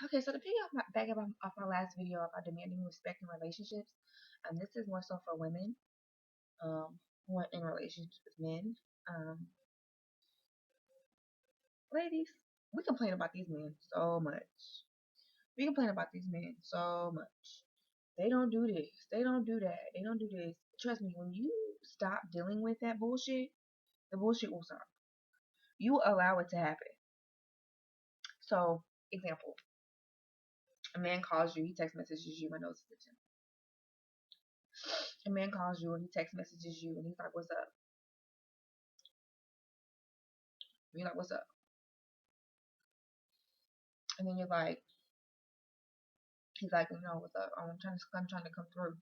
Okay, so to back up off my last video about demanding respect in relationships, this is more so for women who are in relationships with men. Um, Ladies, we complain about these men so much. We complain about these men so much. They don't do this. They don't do that. They don't do this. Trust me, when you stop dealing with that bullshit, the bullshit will stop. You allow it to happen. So, example, a man calls you, he text messages you, and knows it's him. A man calls you and he text messages you and he's like, "What's up?" And you're like, "What's up?" And then you're like, he's like, "What's up? I'm trying to come through."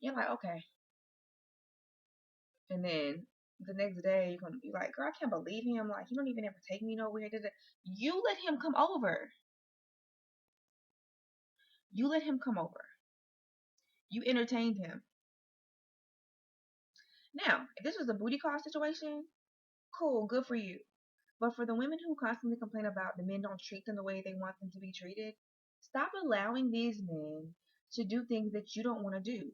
You're like, "Okay." And then the next day you're gonna be like, "Girl, I can't believe him. Like, he don't even ever take me nowhere." You let him come over. You let him come over. You entertained him. Now, if this was a booty call situation, cool, good for you. But for the women who constantly complain about the men don't treat them the way they want them to be treated, stop allowing these men to do things that you don't want to do.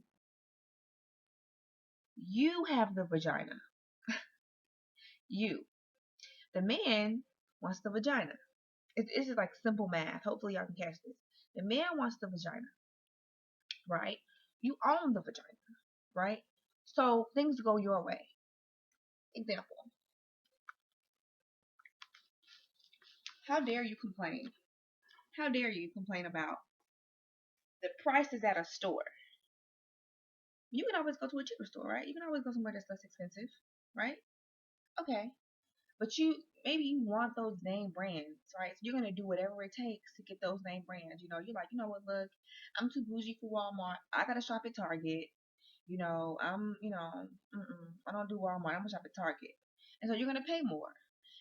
You have the vagina. You. The man wants the vagina. It's just like simple math. Hopefully y'all can catch this. The man wants the vagina, right? You own the vagina, right? So things go your way. Example. How dare you complain? How dare you complain about the prices at a store? You can always go to a cheaper store, right? You can always go somewhere that's less expensive, right? Okay. But maybe you want those name brands, right? So you're gonna do whatever it takes to get those name brands. You're like, you know what, look, I'm too bougie for Walmart. I gotta shop at Target. I don't do Walmart. I'm gonna shop at Target. And so you're gonna pay more.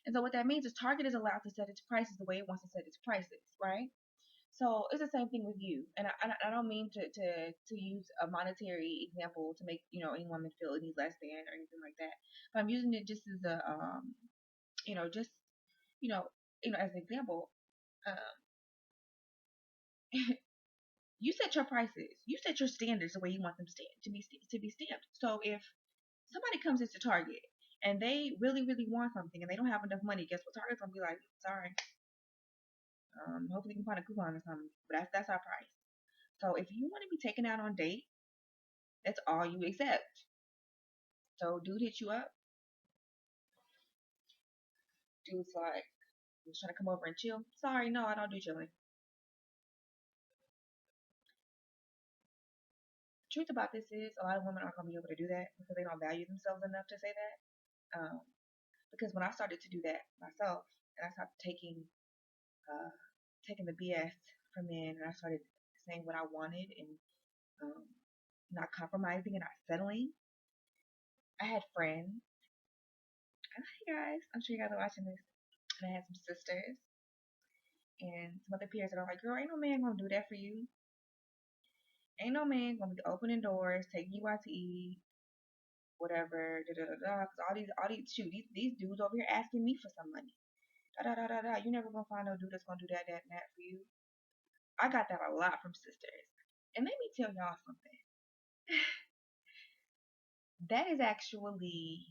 And so what that means is Target is allowed to set its prices the way it wants to set its prices, right? So it's the same thing with you. And I don't mean to use a monetary example to make any woman feel any less than or anything like that. But I'm using it just as a just you know as an example. Um, you set your prices, you set your standards the way you want them to be stamped. So if somebody comes into Target and they really really want something and they don't have enough money, guess what? Target's gonna be like, sorry. Hopefully you can find a coupon or something. But that's our price. So if you want to be taken out on date, that's all you accept. So dude hit you up. Dude's like, he's trying to come over and chill. Sorry, no, I don't do chilling. The truth about this is a lot of women aren't gonna be able to do that because they don't value themselves enough to say that. Um, because when I started to do that myself and I started uh, taking the BS from men and I started saying what I wanted and um, not compromising and not settling, I had friends. And hey guys, I'm sure you guys are watching this. And I had some sisters and some other peers that are like, girl, ain't no man gonna do that for you. Ain't no man gonna be opening doors, taking you out to eat, whatever, da da da da. Cause these dudes over here asking me for some money. Da da da da da. You never gonna find no dude that's gonna do that and that for you. I got that a lot from sisters. And let me tell y'all something. That is actually,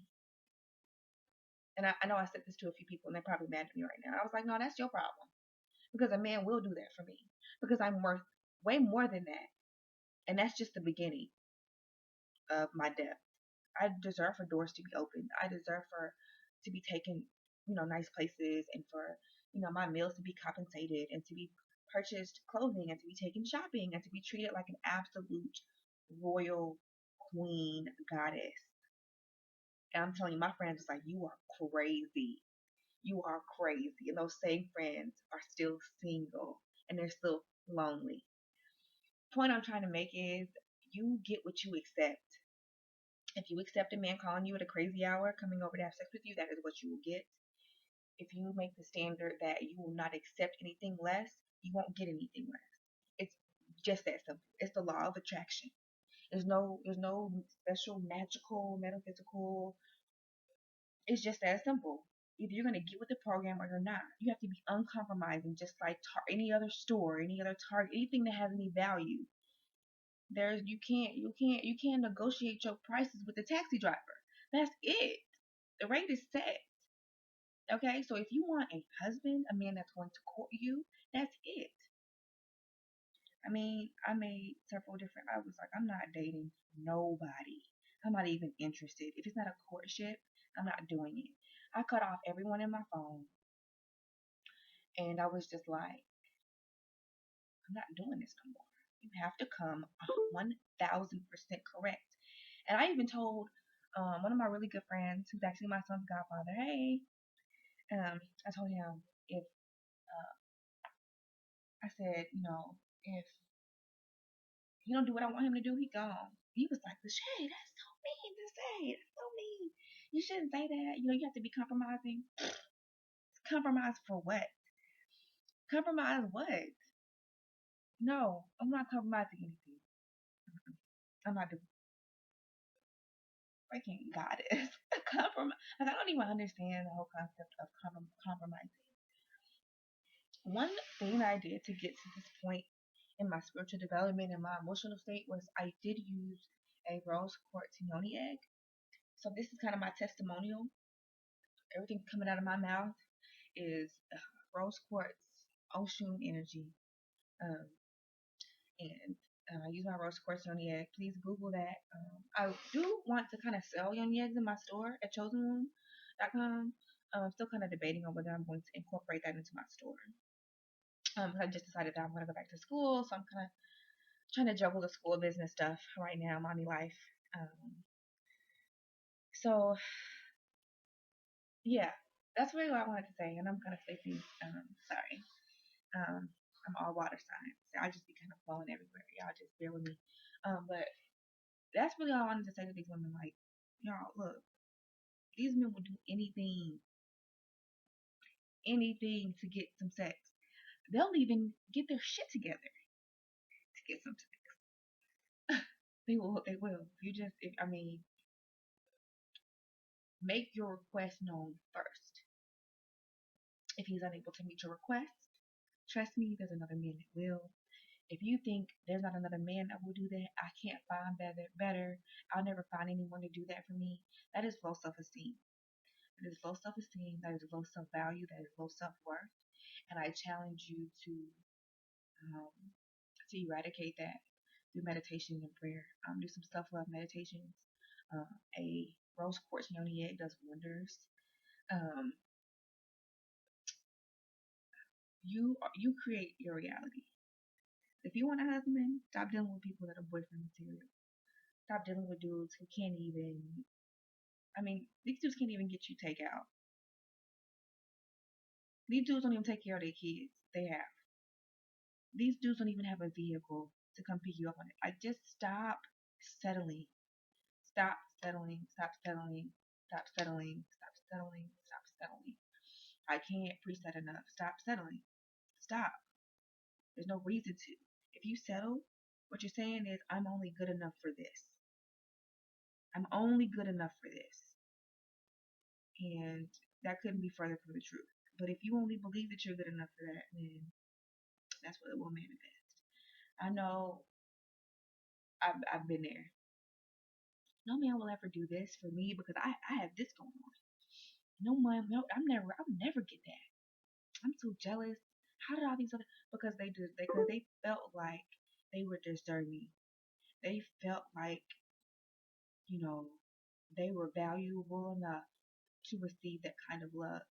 and I know I said this to a few people and they're probably mad at me right now. I was like, no, that's your problem. Because a man will do that for me. Because I'm worth way more than that. And that's just the beginning of my depth. I deserve for doors to be opened. I deserve for to be taken, nice places and for, my meals to be compensated and to be purchased clothing and to be taken shopping and to be treated like an absolute royal queen goddess. And I'm telling you, my friends was like, you are crazy. You are crazy. And those same friends are still single and they're still lonely. Point I'm trying to make is you get what you accept. If you accept a man calling you at a crazy hour, coming over to have sex with you, that is what you will get. If you make the standard that you will not accept anything less, you won't get anything less. It's just that simple. It's the law of attraction. There's no special magical metaphysical. It's just that simple. Either you're gonna get with the program or you're not. You have to be uncompromising, just like any other store, any other Target, anything that has any value. There's you can't negotiate your prices with the taxi driver. That's it. The rate is set. Okay, so if you want a husband, a man that's going to court you, that's it. I mean, I made several different. I was like, I'm not dating nobody. I'm not even interested. If it's not a courtship, I'm not doing it. I cut off everyone in my phone, and I was just like, I'm not doing this no more. You have to come 1,000% correct. And I even told one of my really good friends, who's actually my son's godfather, hey, I told him if I said, if he don't do what I want him to do, he gone. He was like, "But Shay, that's so mean to say. That's so mean. You shouldn't say that. You have to be compromising. Compromise for what? Compromise what? No, I'm not compromising anything. I'm not the freaking goddess. Compromise. Like, I don't even understand the whole concept of compromising. One thing I did to get to this point in my spiritual development and my emotional state was I did use a rose quartz Yoni egg. So this is kind of my testimonial. Everything coming out of my mouth is rose quartz, ocean energy, um, and I use my rose quartz Yoni egg. Please Google that. I do want to kind of sell Yoni eggs in my store at chosenwomb.com. I'm still kind of debating on whether I'm going to incorporate that into my store. I just decided that I'm going to go back to school, so I'm kind of trying to juggle the school business stuff right now, mommy life. So yeah, that's really what I wanted to say, and I'm kind of sleepy. Sorry. I'm all water signs. So I just be kind of flowing everywhere. Y'all just bear with me. But that's really all I wanted to say to these women. Like, y'all, look, these men will do anything to get some sex. They'll even get their shit together to get some sex. They will. They will. You just, make your request known first. If he's unable to meet your request, trust me, there's another man that will. If you think there's not another man that will do that, I can't find better. I'll never find anyone to do that for me. That is low self-esteem. That is low self-esteem. That is low self-value. That is low self-worth. And I challenge you um, to eradicate that through meditation and prayer. Do some self-love meditations. A rose quartz yoni egg does wonders. Um, you create your reality. If you want a husband, stop dealing with people that are boyfriend material. Stop dealing with dudes who can't even. These dudes can't even get you takeout. These dudes don't even take care of their kids. They have. These dudes don't even have a vehicle to come pick you up on it. Like, just stop settling. Stop settling. Stop settling. Stop settling. Stop settling. Stop settling. I can't preach that enough. Stop settling. Stop. There's no reason to. If you settle, what you're saying is, I'm only good enough for this. I'm only good enough for this. And that couldn't be further from the truth. But if you only believe that you're good enough for that, then that's what it will manifest. I know I've been there. No man will ever do this for me because I have this going on. No man, no, I'll never get that. I'm so jealous. How did all these other, because they felt like they were deserving. They felt like, you know, they were valuable enough to receive that kind of love.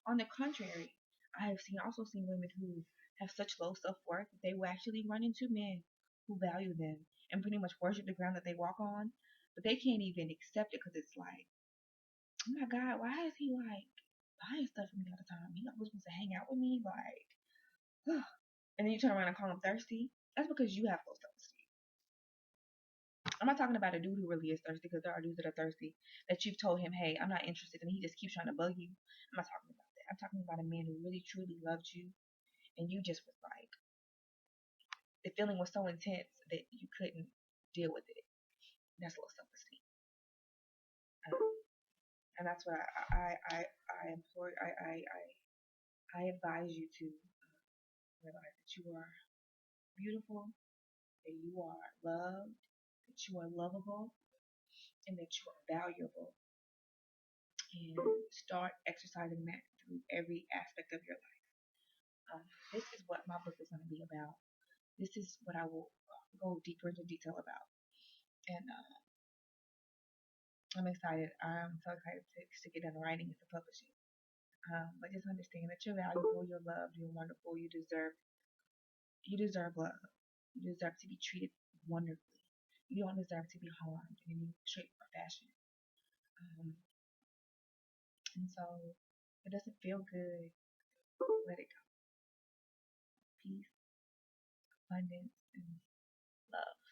On the contrary, I have also seen women who have such low self worth that they will actually run into men who value them and pretty much worship the ground that they walk on, but they can't even accept it because it's like, oh my God, why is he like buying stuff for me all the time? He not supposed to hang out with me, like, and then you turn around and call him thirsty. That's because you have low self esteem. I'm not talking about a dude who really is thirsty, because there are dudes that are thirsty that you've told him, hey, I'm not interested, and he just keeps trying to bug you. I'm not talking about that. I'm talking about a man who really truly loved you, and you just was like, the feeling was so intense that you couldn't deal with it. That's low self esteem. And that's what I implore, I advise you to realize that you are beautiful, that you are loved, that you are lovable, and that you are valuable. And start exercising that through every aspect of your life. This is what my book is going to be about. This is what I will go deeper into detail about. And I'm excited. I'm so excited to get done writing and to publish it. But just understand that you're valuable, you're loved, you're wonderful, you deserve love. You deserve to be treated wonderfully. You don't deserve to be harmed in any shape or fashion. Um, and so if it doesn't feel good, let it go. Peace, abundance, and love.